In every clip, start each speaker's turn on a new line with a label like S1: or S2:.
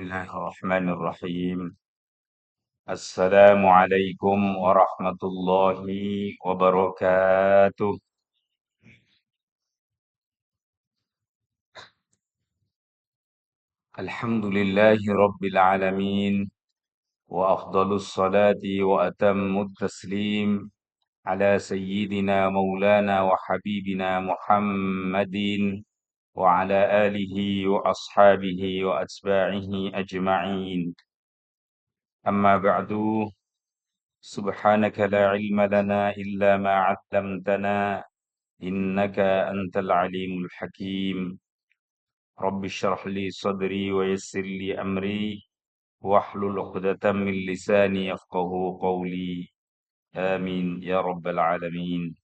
S1: الله الرحمن الرحيم. السلام عليكم ورحمة الله وبركاته. الحمد لله رب العالمين، وأفضل الصلاة وأتم التسليم على سيدنا مولانا وحبيبنا محمد وعلى آله وأصحابه وأتباعه أجمعين. أما بعد، سبحانك لا علم لنا إلا ما علمتنا إنك أنت العليم الحكيم. رب اشرح لي صدري ويسر لي أمري واحلل عقدة من لساني يفقه قولي. آمين يا رب العالمين.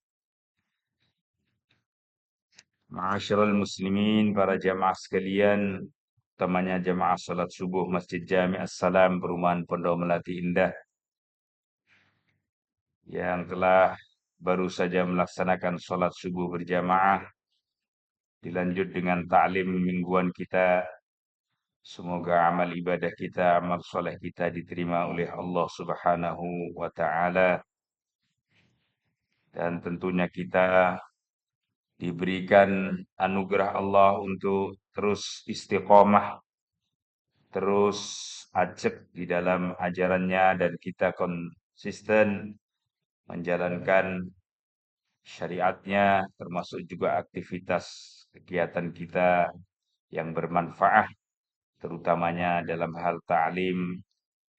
S1: Ma'asyiral muslimin, para jamaah sekalian, utamanya jamaah salat subuh Masjid Jami' As-Salam Perumahan Pondok Melati Indah yang telah baru saja melaksanakan salat subuh berjamaah, dilanjut dengan taklim mingguan kita. Semoga amal ibadah kita, amal soleh kita diterima oleh Allah Subhanahu wa Ta'ala, dan tentunya kita diberikan anugerah Allah untuk terus istiqomah, terus ajak di dalam ajarannya, dan kita konsisten menjalankan syariatnya, termasuk juga aktivitas kegiatan kita yang bermanfaat, terutamanya dalam hal ta'lim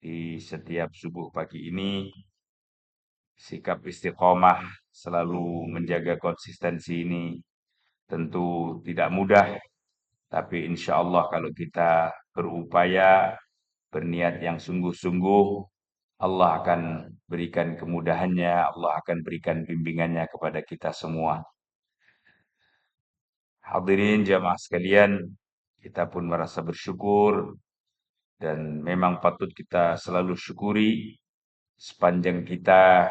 S1: di setiap subuh pagi ini. Sikap istiqomah, selalu menjaga konsistensi ini tentu tidak mudah, tapi insya Allah kalau kita berupaya, berniat yang sungguh-sungguh, Allah akan berikan kemudahannya, Allah akan berikan bimbingannya kepada kita semua. Hadirin jamaah sekalian, kita pun merasa bersyukur, dan memang patut kita selalu syukuri sepanjang kita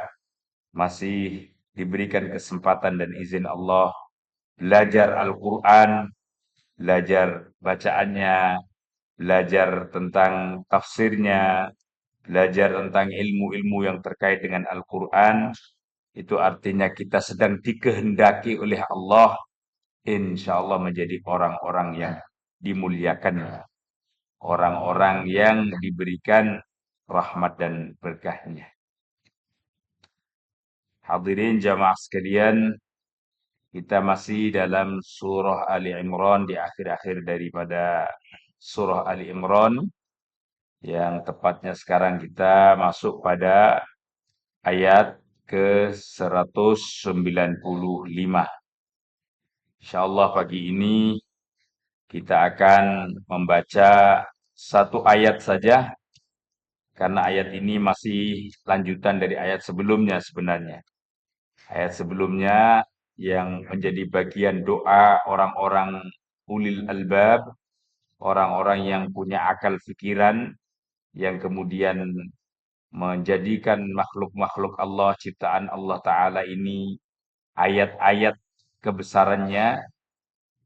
S1: masih diberikan kesempatan dan izin Allah belajar Al-Quran, belajar bacaannya, belajar tentang tafsirnya, belajar tentang ilmu-ilmu yang terkait dengan Al-Quran. Itu artinya kita sedang dikehendaki oleh Allah, insya Allah menjadi orang-orang yang dimuliakan, orang-orang yang diberikan rahmat dan berkahnya. Hadirin jamaah sekalian, kita masih dalam surah Ali Imran, di akhir-akhir daripada surah Ali Imran, yang tepatnya sekarang kita masuk pada ayat ke-195. Insyaallah pagi ini kita akan membaca satu ayat saja, karena ayat ini masih lanjutan dari ayat sebelumnya sebenarnya. Ayat sebelumnya yang menjadi bagian doa orang-orang ulil albab, orang-orang yang punya akal pikiran, yang kemudian menjadikan makhluk-makhluk Allah, ciptaan Allah Ta'ala ini ayat-ayat kebesarannya,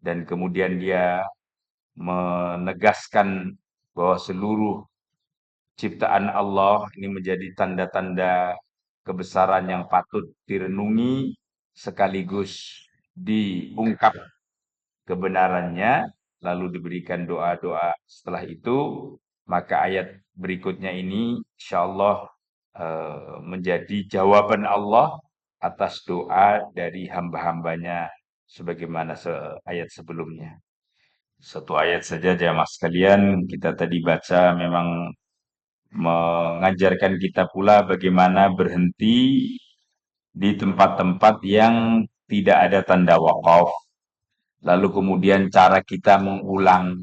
S1: dan kemudian dia menegaskan bahwa seluruh ciptaan Allah ini menjadi tanda-tanda kebesaran yang patut direnungi, sekaligus diungkap kebenarannya, lalu diberikan doa-doa setelah itu. Maka ayat berikutnya ini insyaallah menjadi jawaban Allah atas doa dari hamba-hambanya, sebagaimana ayat sebelumnya. Satu ayat saja jamaah sekalian, kita tadi baca memang mengajarkan kita pula bagaimana berhenti di tempat-tempat yang tidak ada tanda wakaf. Lalu kemudian cara kita mengulang.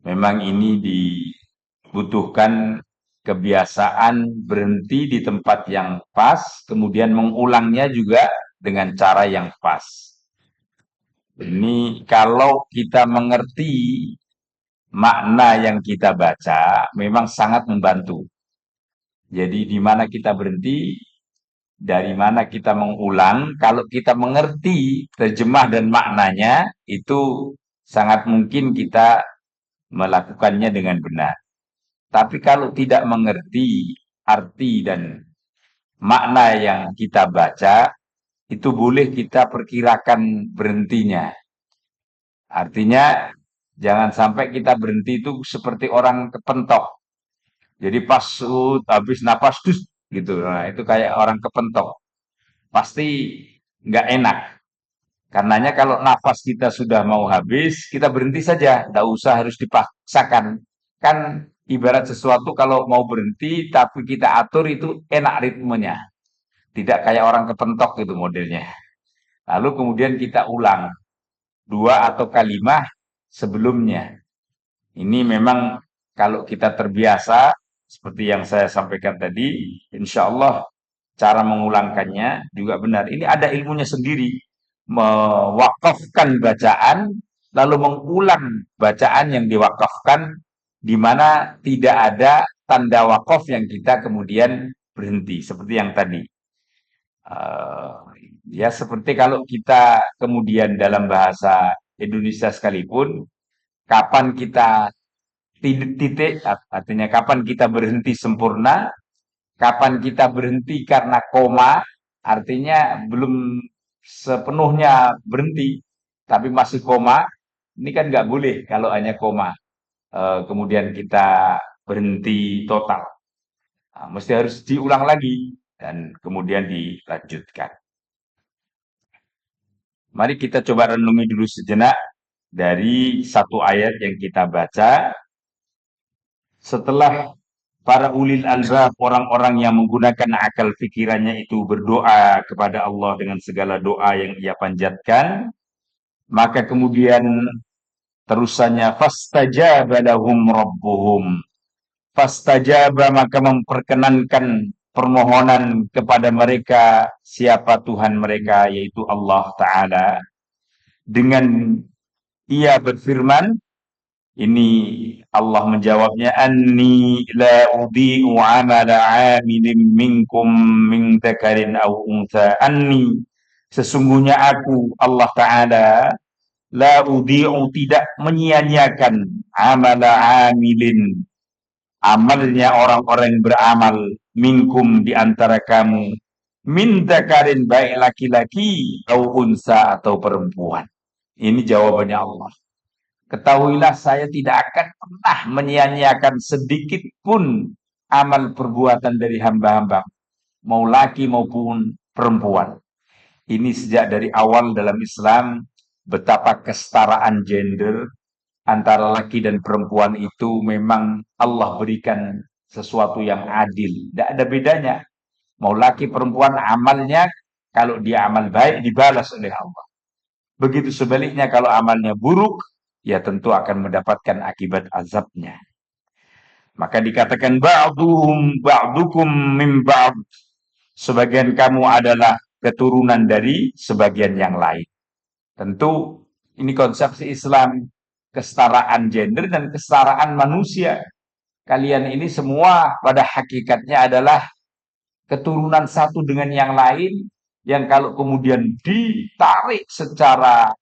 S1: Memang ini dibutuhkan kebiasaan berhenti di tempat yang pas, kemudian mengulangnya juga dengan cara yang pas. Ini kalau kita mengerti makna yang kita baca, memang sangat membantu. Jadi di mana kita berhenti, dari mana kita mengulang, kalau kita mengerti terjemah dan maknanya, itu sangat mungkin kita melakukannya dengan benar. Tapi kalau tidak mengerti arti dan makna yang kita baca, itu boleh kita perkirakan berhentinya. Artinya, jangan sampai kita berhenti itu seperti orang kepentok. Jadi pas habis napas, dus, gitu. Nah, itu kayak orang kepentok. Pasti nggak enak. Karenanya kalau nafas kita sudah mau habis, kita berhenti saja. Tidak usah harus dipaksakan. Kan ibarat sesuatu kalau mau berhenti, tapi kita atur itu enak ritmenya. Tidak kayak orang kepentok gitu modelnya. Lalu kemudian kita ulang dua atau kalimah sebelumnya. Ini memang kalau kita terbiasa, seperti yang saya sampaikan tadi, insya Allah cara mengulangkannya juga benar. Ini ada ilmunya sendiri. Mewakafkan bacaan, lalu mengulang bacaan yang diwakafkan, di mana tidak ada tanda wakaf yang kita kemudian berhenti. Seperti yang tadi. Eh, ya seperti kalau kita kemudian dalam bahasa Indonesia sekalipun, kapan kita titik, artinya kapan kita berhenti sempurna, kapan kita berhenti karena koma, artinya belum sepenuhnya berhenti, tapi masih koma. Ini kan nggak boleh kalau hanya koma. Kemudian kita berhenti total. Nah, mesti harus diulang lagi dan kemudian dilanjutkan. Mari kita coba renungi dulu sejenak dari satu ayat yang kita baca. Setelah para ulil albab, orang-orang yang menggunakan akal pikirannya itu berdoa kepada Allah dengan segala doa yang ia panjatkan, maka kemudian terusannya fastajaba lahum rabbuhum. Fastajaba, maka memperkenankan permohonan kepada mereka siapa Tuhan mereka, yaitu Allah Ta'ala. Dengan ia berfirman, ini Allah menjawabnya, anni la udhi'u amala 'amilin minkum min dzakarin aw untha. Anni, sesungguhnya aku Allah Ta'ala, la udhi'u, tidak menyia-nyiakan, amala 'amilin, amalnya orang-orang yang beramal, minkum, di antara kamu, min dzakarin, baik laki-laki, aw unsa, atau perempuan. Ini jawabannya Allah. Ketahuilah saya tidak akan pernah menyia-nyiakan sedikit pun amal perbuatan dari hamba-hamba, mau laki maupun perempuan. Ini sejak dari awal dalam Islam, betapa kesetaraan gender antara laki dan perempuan itu memang Allah berikan sesuatu yang adil. Tidak ada bedanya. Mau laki perempuan, amalnya kalau dia amal baik dibalas oleh Allah. Begitu sebaliknya kalau amalnya buruk, ya tentu akan mendapatkan akibat azabnya. Maka dikatakan ba'dukum min ba'd. Sebagian kamu adalah keturunan dari sebagian yang lain. Tentu ini konsepsi Islam, kesetaraan gender dan kesetaraan manusia. Kalian ini semua pada hakikatnya adalah keturunan satu dengan yang lain, yang kalau kemudian ditarik secara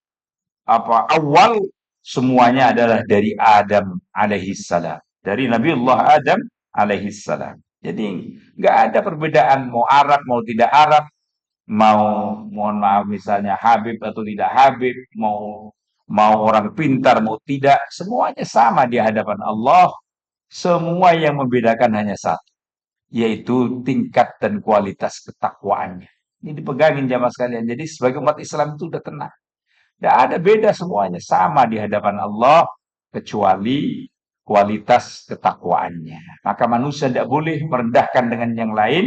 S1: awal, semuanya adalah dari Adam alaihissalam, dari Nabiullah Adam alaihissalam. Jadi nggak ada perbedaan mau Arab mau tidak Arab, mau, mohon maaf, misalnya Habib atau tidak Habib, mau orang pintar mau tidak, semuanya sama di hadapan Allah. Semua yang membedakan hanya satu, yaitu tingkat dan kualitas ketakwaannya. Ini dipegangin jamaah sekalian. Jadi sebagai umat Islam itu udah tenang. Tidak ada beda, semuanya sama di hadapan Allah, kecuali kualitas ketakwaannya. Maka manusia tidak boleh merendahkan dengan yang lain,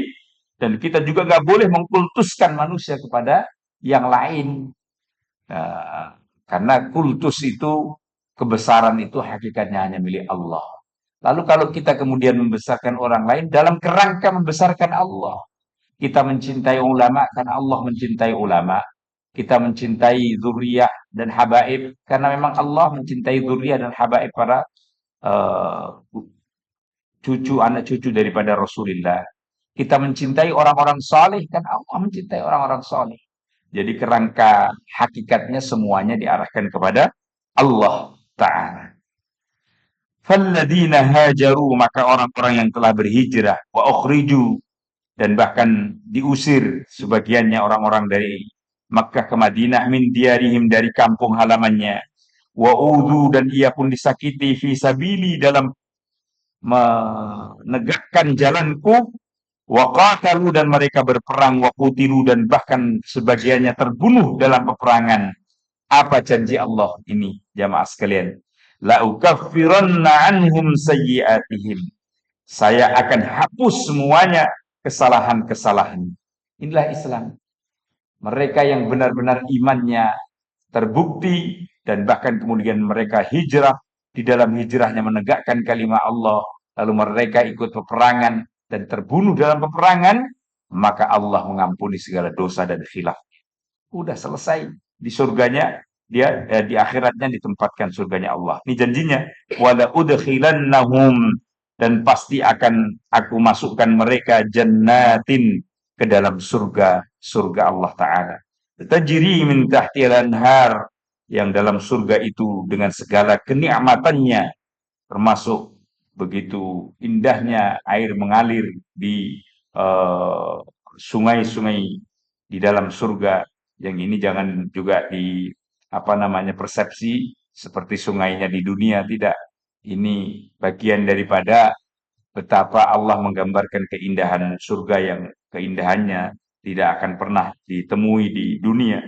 S1: dan kita juga nggak boleh mengkultuskan manusia kepada yang lain. Nah, karena kultus itu, kebesaran itu hakikatnya hanya milik Allah. Lalu kalau kita kemudian membesarkan orang lain dalam kerangka membesarkan Allah, kita mencintai ulama karena Allah mencintai ulama. Kita mencintai zuriyah dan habaib karena memang Allah mencintai zuriyah dan habaib para uh, anak cucu daripada Rasulullah. Kita mencintai orang-orang saleh kan Allah mencintai orang-orang saleh. Jadi kerangka hakikatnya semuanya diarahkan kepada Allah Ta'ala. Falladzina hajaru, maka orang-orang yang telah berhijrah, wa ukhriju, dan bahkan diusir sebagiannya orang-orang dari Makkah ke Madinah, min diarihim, dari kampung halamannya, wa udhu, dan ia pun disakiti, fi sabili, dalam menegakkan jalanku, wa qatalu, dan mereka berperang, wa qutilu, dan bahkan sebagiannya terbunuh dalam peperangan. Apa janji Allah ini, jamaah sekalian? La ukaffiranna anhum sayyi'atihim, saya akan hapus semuanya kesalahan-kesalahan. Inilah Islam. Mereka yang benar-benar imannya terbukti, dan bahkan kemudian mereka hijrah, di dalam hijrahnya menegakkan kalimat Allah, lalu mereka ikut peperangan dan terbunuh dalam peperangan, maka Allah mengampuni segala dosa dan khilaf. Udah selesai. Di surganya, dia di akhiratnya ditempatkan surganya Allah. Ini janjinya. Wala udkhilannahum, dan pasti akan aku masukkan mereka jannatin, ke dalam surga Allah Ta'ala. Tajri min tahtil anhar, yang dalam surga itu dengan segala kenikmatannya, termasuk begitu indahnya air mengalir di sungai-sungai di dalam surga. Yang ini jangan juga di apa namanya persepsi seperti sungainya di dunia, tidak. Ini bagian daripada betapa Allah menggambarkan keindahan surga, yang keindahannya tidak akan pernah ditemui di dunia.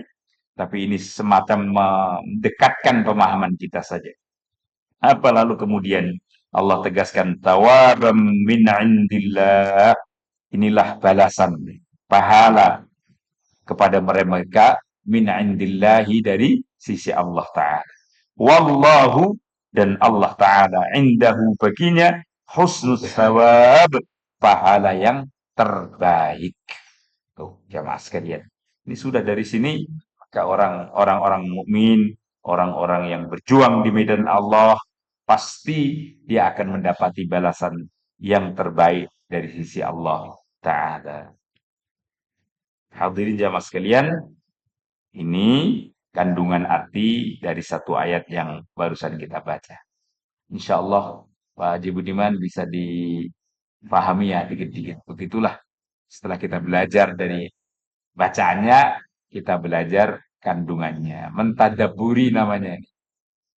S1: Tapi ini semacam mendekatkan pemahaman kita saja. Apa lalu kemudian Allah tegaskan, tawabam min indillah, inilah balasan, pahala kepada mereka, min indillahi, dari sisi Allah Ta'ala. Wallahu, dan Allah Ta'ala, indahu, baginya, husnul thawab, pahala yang terbaik. Tuh, jamaah sekalian. Ini sudah dari sini, maka orang-orang mukmin, orang-orang yang berjuang di medan Allah, pasti dia akan mendapati balasan yang terbaik dari sisi Allah Ta'ala. Hadirin jamaah sekalian, ini kandungan arti dari satu ayat yang barusan kita baca. Insya Allah Pak Haji Budiman bisa dipahami ya dikit-dikit. Begitulah, setelah kita belajar dari bacaannya, kita belajar kandungannya. Mentadaburi namanya.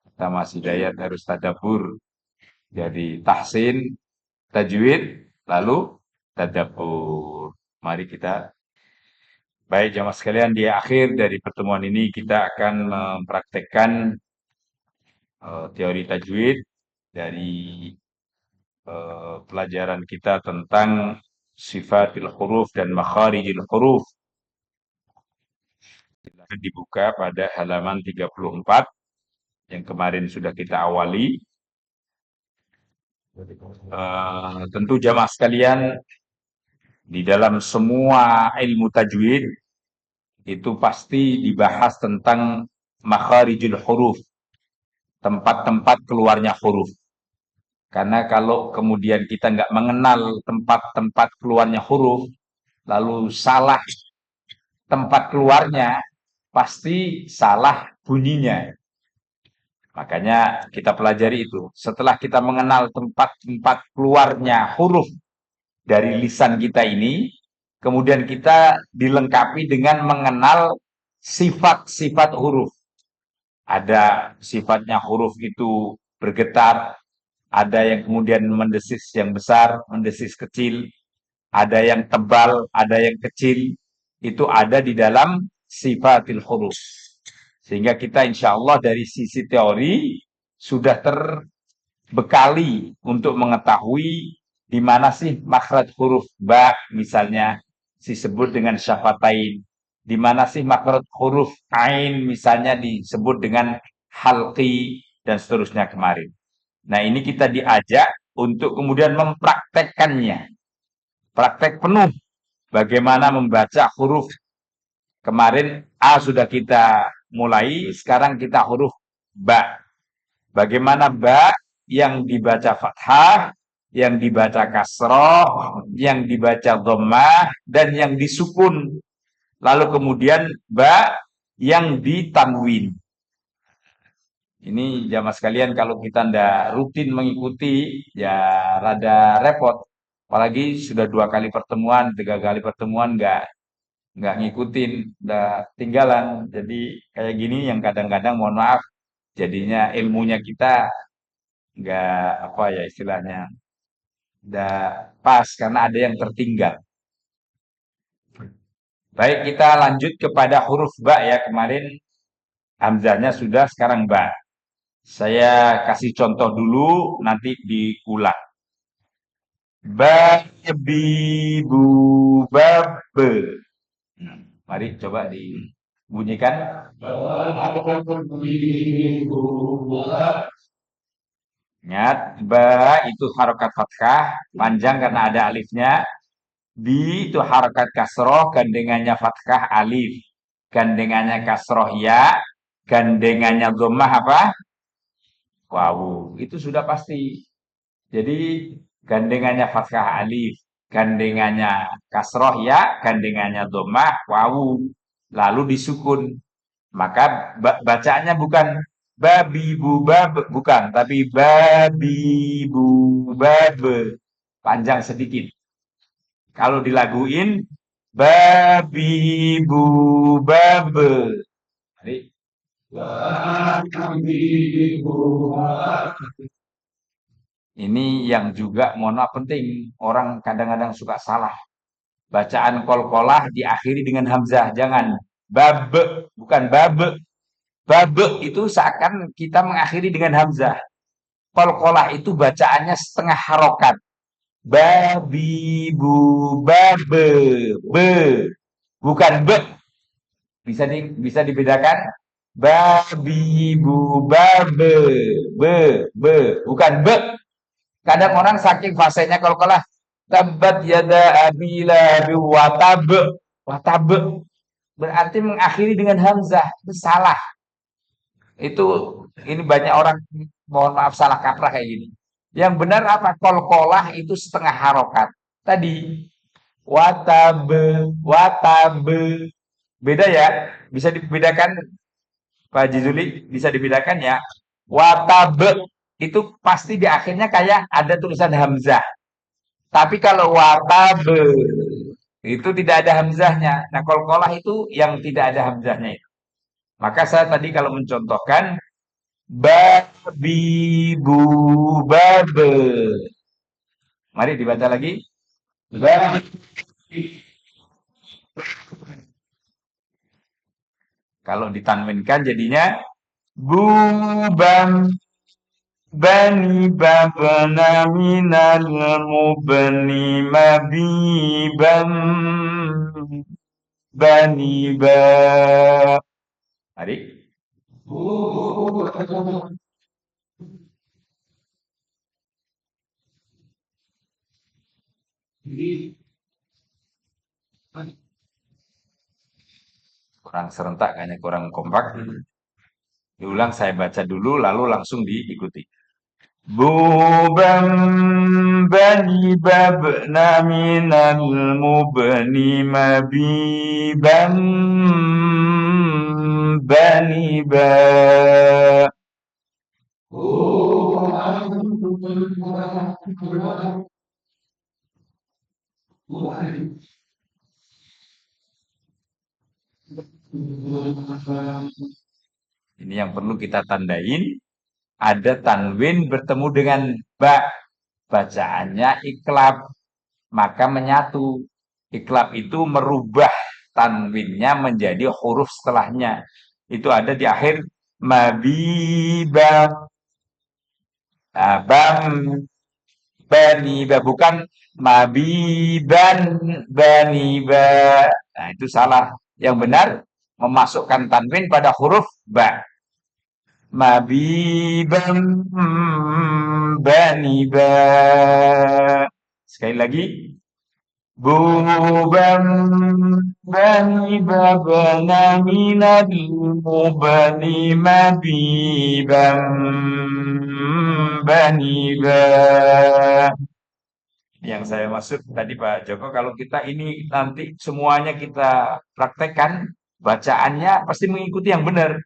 S1: Kita masih dayat harus tadabur. Jadi tahsin, tajwid, lalu tadabur. Mari kita, baik jamaah sekalian, di akhir dari pertemuan ini kita akan mempraktekkan teori tajwid dari pelajaran kita tentang sifatil huruf dan makharijil huruf. Silakan dibuka pada halaman 34 yang kemarin sudah kita awali. Tentu jamaah sekalian, di dalam semua ilmu tajwid itu pasti dibahas tentang makharijul huruf, tempat-tempat keluarnya huruf. Karena kalau kemudian kita nggak mengenal tempat-tempat keluarnya huruf, lalu salah tempat keluarnya, pasti salah bunyinya. Makanya kita pelajari itu. Setelah kita mengenal tempat-tempat keluarnya huruf dari lisan kita ini, kemudian kita dilengkapi dengan mengenal sifat-sifat huruf. Ada sifatnya huruf itu bergetar, ada yang kemudian mendesis yang besar, mendesis kecil, ada yang tebal, ada yang kecil. Itu ada di dalam sifatil huruf. Sehingga kita insya Allah dari sisi teori sudah terbekali untuk mengetahui di mana sih makhraj huruf ba, misalnya disebut dengan syafatain. Di mana sih makhraj huruf ain, misalnya disebut dengan halqi, dan seterusnya kemarin. Nah, ini kita diajak untuk kemudian mempraktekkannya. Praktek penuh bagaimana membaca huruf. Kemarin A sudah kita mulai, sekarang kita huruf ba. Bagaimana ba yang dibaca fathah, yang dibaca kasroh, yang dibaca dhammah, dan yang disukun. Lalu kemudian ba yang ditanwin. Ini jamaah sekalian kalau kita ndak rutin mengikuti ya rada repot. Apalagi sudah 2 kali pertemuan, 3 kali pertemuan nggak ngikutin, udah tinggalan. Jadi kayak gini yang kadang-kadang mohon maaf jadinya ilmunya kita nggak apa ya istilahnya nggak pas karena ada yang tertinggal. Baik, kita lanjut kepada huruf ba ya. Kemarin hamzahnya sudah, sekarang ba. Saya kasih contoh dulu, nanti diulang. Babi bu babe. Mari coba dibunyikan. Ingat, ba itu harokat fathah, panjang karena ada alifnya. Bi itu harokat kasroh, gandengannya fathah alif. Gandengannya kasroh ya, gandengannya dhammah apa? Wawu. Itu sudah pasti. Jadi gandengannya fathah alif, gandengannya kasroh ya, gandengannya dhammah wawu, lalu disukun. Maka bacaannya bukan babi bu bab, bukan, tapi babi bu babe. Panjang sedikit. Kalau dilaguin babi bu babe. Jadi, ini yang juga mohon maaf penting. Orang kadang-kadang suka salah. Bacaan kolkolah diakhiri dengan hamzah. Jangan babe, bukan babe. Babe itu seakan kita mengakhiri dengan hamzah. Kolkolah itu bacaannya setengah harokat. Babi bu babe, be, bukan be. Bisa dibedakan? Babi bu babe, be, bukan be. Kadang orang saking fasenya kolkolah tabat yada abila watab, watab berarti mengakhiri dengan hamzah. Itu salah. Itu ini banyak orang mohon maaf salah kaprah kayak gini. Yang benar apa? Kolkolah itu setengah harokat. Tadi watabe, watabe. Beda ya? Bisa dibedakan Pak Haji Zuli? Bisa dibedakan ya? Watabe itu pasti di akhirnya kayak ada tulisan hamzah. Tapi kalau watabe itu tidak ada hamzahnya. Nah, kolkolah itu yang tidak ada hamzahnya itu. Maka saya tadi kalau mencontohkan babi bu babe. Mari dibaca lagi. Babi. Kalau ditanwinkan jadinya bubam bani babana minal mubni mabibam bani ba. Mari. Kurang serentak, kayaknya kurang kompak. Diulang, saya baca dulu, lalu langsung diikuti. Bubam bani babna minal mubni mabibam bani ba. Ini yang perlu kita tandain. Ada tanwin bertemu dengan ba. Bacaannya iklab. Maka menyatu. Iklab itu merubah tanwinnya menjadi huruf setelahnya. Itu ada di akhir mabiba. Nah, bam bani ba, bukan mabiban bani ba. Nah, itu salah. Yang benar memasukkan tanwin pada huruf ba. Mabiban bani ba. Sekali lagi. Buban bani babana minal mubani mabiban bani ba. Yang saya maksud tadi Pak Joko, kalau kita ini nanti semuanya kita praktekkan, bacaannya pasti mengikuti yang benar.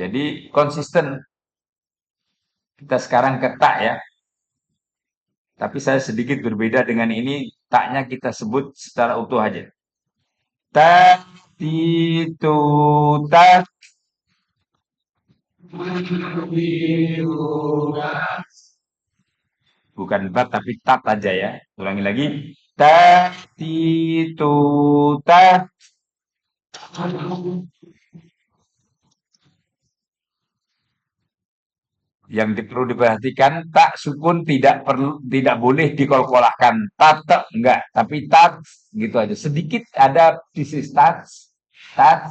S1: Jadi konsisten kita sekarang ke tak ya. Tapi saya sedikit berbeda dengan ini. Taknya kita sebut secara utuh aja. Ta, ti, tu, ta. Bukan tat tapi tat aja ya. Ulangi lagi. Ta, ti, tu, ta. Yang perlu diperhatikan, tak sukun tidak boleh dikolkolahkan. Tat enggak, tapi tat gitu aja. Sedikit ada disis tat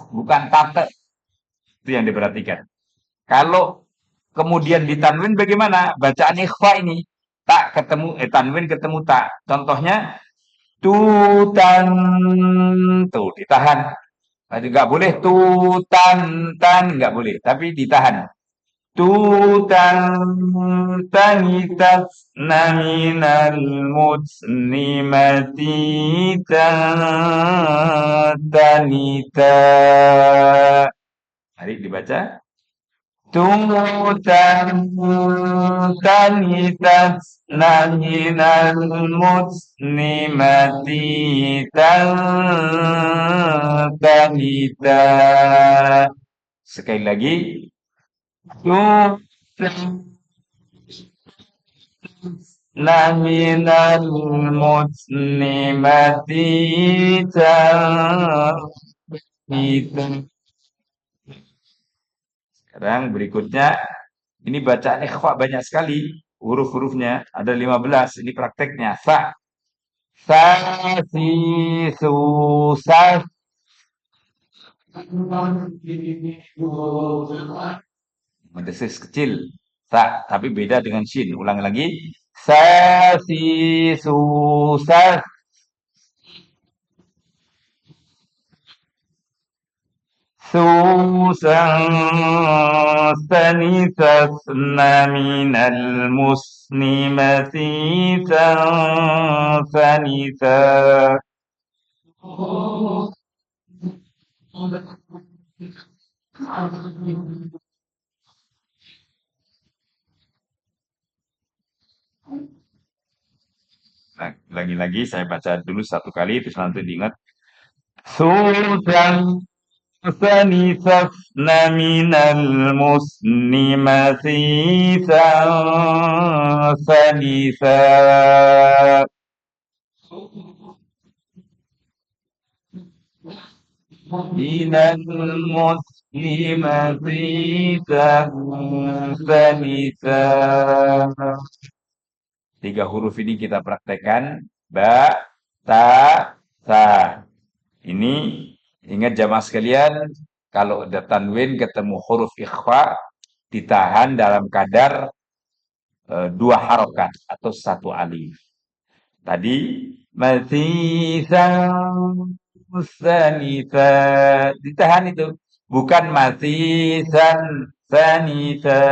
S1: bukan tate. Itu yang diperhatikan. Kalau kemudian ditanwin bagaimana? Bacaan ikhfa ini. Tak ketemu tanwin ketemu tak. Contohnya tutan tuh ditahan. Nggak boleh tutan tan nggak boleh, tapi ditahan. Tanitas naminal muslimati tanita. Mari dibaca. Tanitas naminal muslimati tanita. Sekali lagi. Minal muslimati Sekarang berikutnya ini bacaan ikhfa banyak sekali huruf-hurufnya ada 15. Ini prakteknya sa si su sa. Mendesis kecil. Sa, tapi beda dengan shin. Ulang lagi. Sa, si, su, sa. Susan stanisasna minal muslimati sanisa. Nah, lagi-lagi saya baca dulu satu kali terus nanti diingat. Susan فنفخن من المسلمات فنفا. من المسلمات فنفا. Tiga huruf ini kita praktekkan. Ba, ta, sa. Ini ingat jamaah sekalian, kalau ada tanwin ketemu huruf ikhfa, ditahan dalam kadar 2 harokat atau 1 alif. Tadi masisan sanisa ditahan itu, bukan masisan sanisa.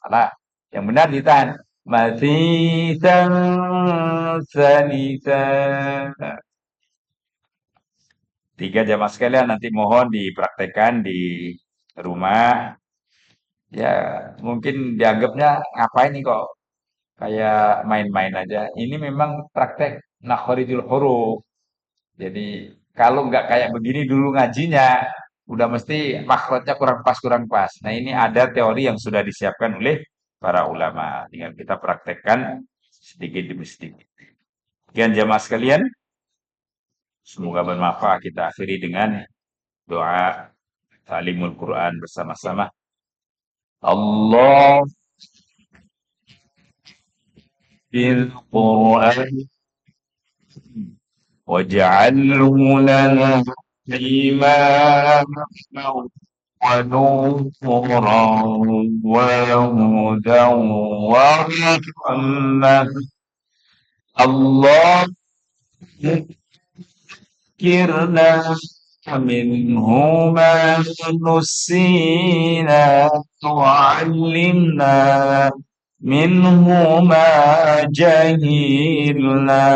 S1: Salah. Yang benar ditahan. Masisan sanisa. 3 jamaah sekalian nanti mohon dipraktekkan di rumah. Ya, mungkin dianggapnya ngapain nih kok kayak main-main aja. Ini memang praktek nakhorijul huruf. Jadi kalau nggak kayak begini dulu ngajinya, udah mesti makhrajnya kurang pas. Nah ini ada teori yang sudah disiapkan oleh para ulama. Tinggal kita praktekkan sedikit demi sedikit. Sekian jamaah sekalian. Semoga bermanfaat. Kita akhiri dengan doa ta'limul Quran bersama-sama. Allah bil Quran waj'alhu lana imama wa nuran wa hudan wa rahmah. Allah kirna منه ما نسينا وعلمنا منه ما جهلنا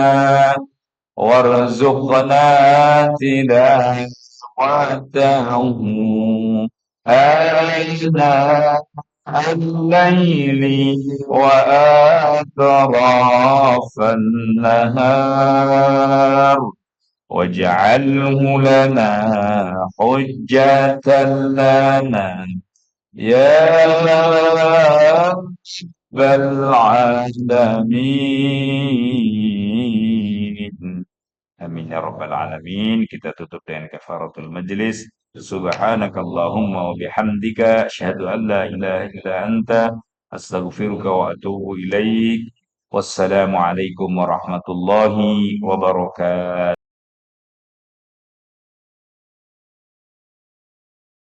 S1: وارزقنا تلاوته آناء الليل وأطراف النهار واجعله لنا حجة لنا يا رب العالمين. Amin ya rabbal alamin. Kita tutup dengan kafaratul majlis. Subhanakallahumma wa bihamdika asyhadu an la ilaha illa anta astaghfiruka wa atubu ilaik. Wassalamu alaikum warahmatullahi wabarakatuh.